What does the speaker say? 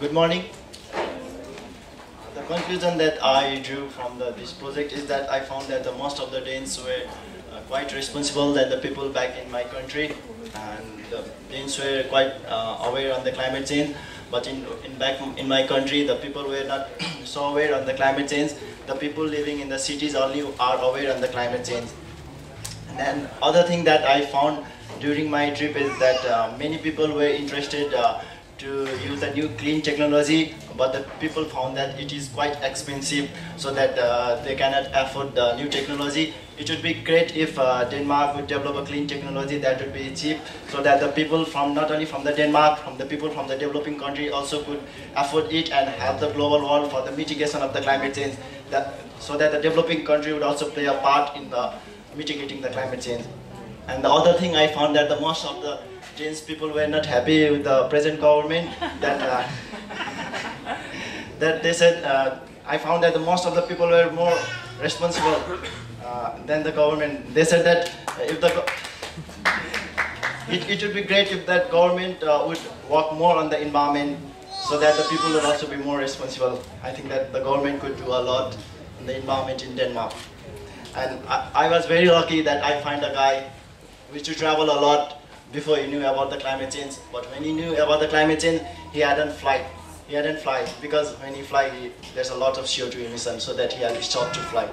Good morning. The conclusion that I drew from this project is that I found that most of the Danes were quite responsible than the people back in my country, and the Danes were quite aware on the climate change. But back in my country, the people were not so aware on the climate change. The people living in the cities only are aware on the climate change. And then other thing that I found during my trip is that many people were interested to use a new clean technology, but the people found that it is quite expensive, so that they cannot afford the new technology. It would be great if Denmark would develop a clean technology that would be cheap, so that the people from not only from the Denmark, from the people from the developing country also could afford it and help the global world for the mitigation of the climate change, so that the developing country would also play a part in the mitigating the climate change. And the other thing I found that the most of the Danes people were not happy with the present government, that that they said, I found that the most of the people were more responsible than the government. They said that if it would be great if that government would work more on the environment, so that the people would also be more responsible. I think that the government could do a lot in the environment in Denmark. And I was very lucky that I find a guy who used to travel a lot before he knew about the climate change. But when he knew about the climate change, he hadn't fly. He hadn't fly because when he fly, there's a lot of CO2 emission, so that he had to stop to fly.